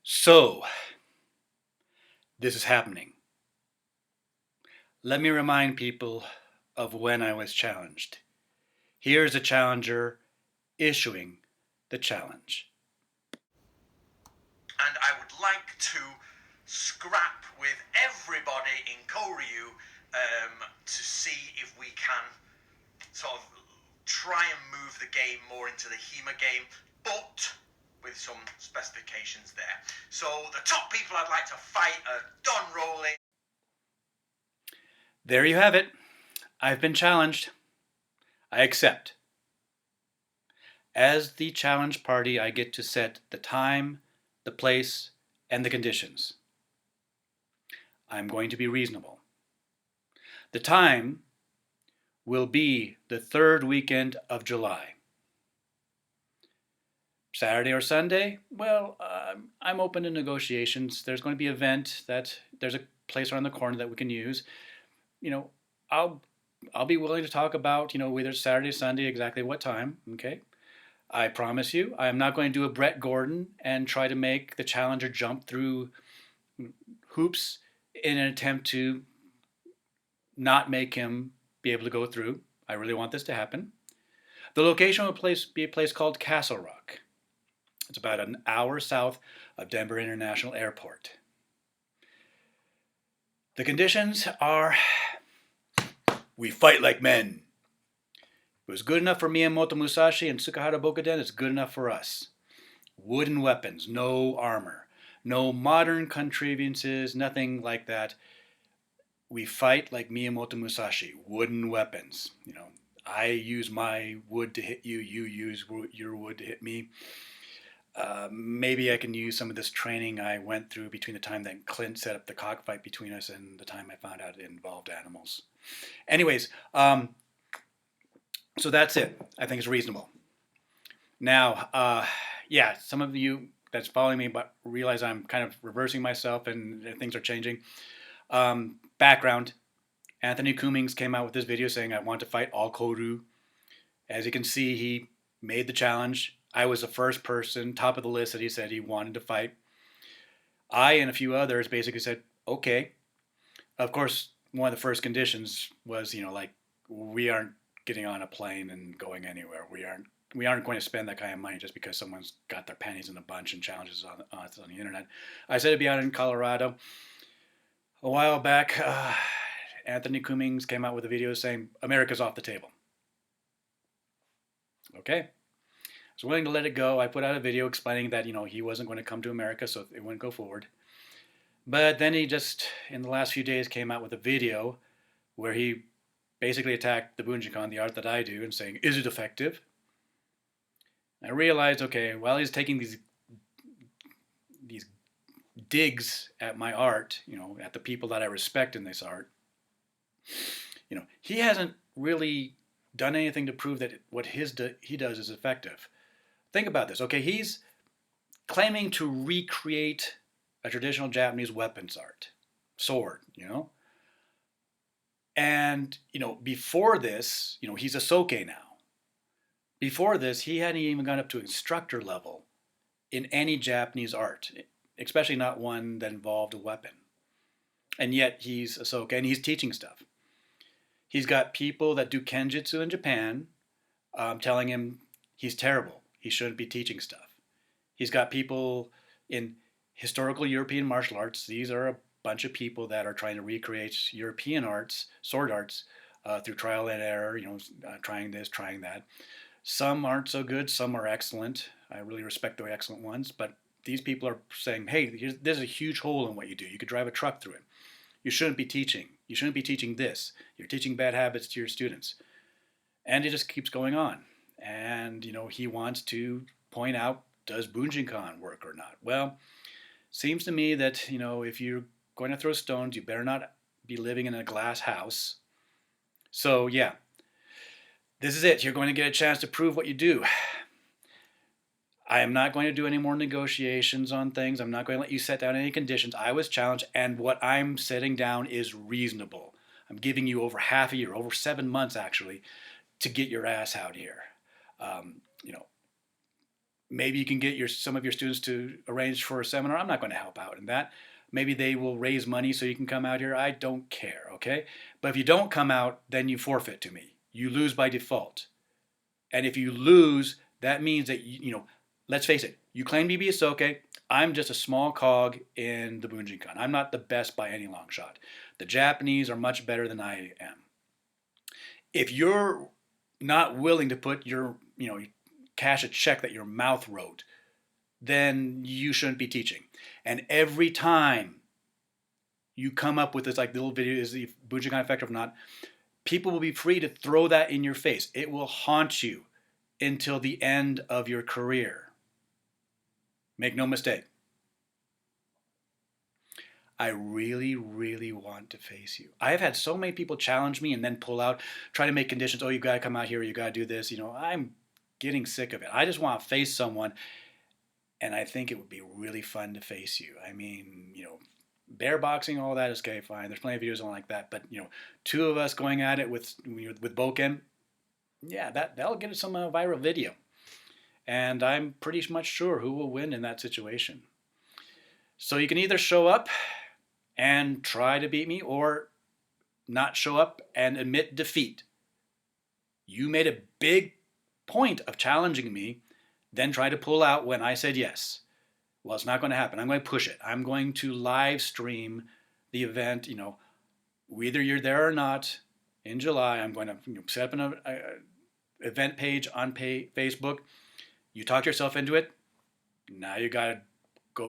So, this is happening. Let me remind people of when I was challenged. Here's a challenger issuing the challenge. And I would like to scrap with everybody in Koryu to see if we can sort of try and move the game more into the HEMA game, but with some specifications there. So the top people I'd like to fight are Don Roley. There you have it. I've been challenged. I accept. As the challenge party, I get to set the time, the place, and the conditions. I'm going to be reasonable. The time will be the third weekend of July. Saturday or Sunday? Well, I'm open to negotiations. There's going to be an event that there's a place around the corner that we can use. You know, I'll be willing to talk about, whether it's Saturday, Sunday, exactly what time. Okay. I promise you, I am not going to do a Brett Gordon and try to make the challenger jump through hoops in an attempt to not make him be able to go through. I really want this to happen. The location will be a place called Castle Rock. It's about an hour south of Denver International Airport. The conditions are we fight like men. It was good enough for Miyamoto Musashi and Tsukahara Bokoden, it's good enough for us. Wooden weapons, no armor, no modern contrivances, nothing like that. We fight like Miyamoto Musashi, wooden weapons. I use my wood to hit you, you use your wood to hit me. Maybe I can use some of this training I went through between the time that Clint set up the cockfight between us and the time I found out it involved animals. Anyways, so that's it. I think it's reasonable. Now, some of you that's following me but realize I'm kind of reversing myself and things are changing. Background, Antony Cummins came out with this video saying I want to fight all Koru. As you can see, he made the challenge. I was the first person, top of the list, that he said he wanted to fight. I and a few others basically said, okay. Of course, one of the first conditions was, we aren't getting on a plane and going anywhere. We aren't going to spend that kind of money just because someone's got their panties in a bunch and challenges us on the internet. I said it'd be out in Colorado. A while back, Antony Cummins came out with a video saying America's off the table. Okay. I was willing to let it go. I put out a video explaining that, he wasn't going to come to America, so it wouldn't go forward. But then he just, in the last few days, came out with a video where he basically attacked the Bujinkan, the art that I do, and saying, is it effective? I realized, okay, while he's taking these digs at my art, at the people that I respect in this art, he hasn't really done anything to prove that what he does is effective. Think about this. Okay, he's claiming to recreate a traditional Japanese weapons art, sword, And, before this, he's a Soke now. Before this, he hadn't even gone up to instructor level in any Japanese art, especially not one that involved a weapon. And yet he's a Soke and he's teaching stuff. He's got people that do kenjutsu in Japan telling him he's terrible. He shouldn't be teaching stuff. He's got people in historical European martial arts. These are a bunch of people that are trying to recreate European arts, sword arts, through trial and error, trying this, trying that. Some aren't so good, some are excellent. I really respect the excellent ones, but these people are saying, hey, there's a huge hole in what you do. You could drive a truck through it. You shouldn't be teaching. You shouldn't be teaching this. You're teaching bad habits to your students. And it just keeps going on. And, he wants to point out, does Bujinkan work or not? Well, seems to me that, if you're going to throw stones, you better not be living in a glass house. So, yeah, this is it. You're going to get a chance to prove what you do. I am not going to do any more negotiations on things. I'm not going to let you set down any conditions. I was challenged, and what I'm setting down is reasonable. I'm giving you over half a year, over 7 months actually, to get your ass out here. maybe you can get some of your students to arrange for a seminar. I'm not going to help out in that. Maybe they will raise money so you can come out here. I don't care, okay? But if you don't come out, then you forfeit to me. You lose by default. And if you lose, that means that, let's face it, you claim to be a Soke. I'm just a small cog in the Bujinkan. I'm not the best by any long shot. The Japanese are much better than I am. If you're not willing to put cash a check that your mouth wrote, then you shouldn't be teaching. And every time you come up with this like little video, is the Bujinkan effective or not, people will be free to throw that in your face. It will haunt you until the end of your career. Make no mistake. I really, really want to face you. I have had so many people challenge me and then pull out, try to make conditions. Oh, you got to come out here. You got to do this. I'm getting sick of it. I just want to face someone, and I think it would be really fun to face you. I mean, bear boxing, all that is okay, fine. There's plenty of videos on like that. But, two of us going at it with Boken, yeah, that'll get us some viral video. And I'm pretty much sure who will win in that situation. So you can either show up and try to beat me, or not show up and admit defeat. You made a big point of challenging me, then try to pull out when I said yes. Well, it's not going to happen. I'm going to push it. I'm going to live stream the event. Whether you're there or not, in July, I'm going to set up an event page on Facebook. You talk yourself into it. Now you got to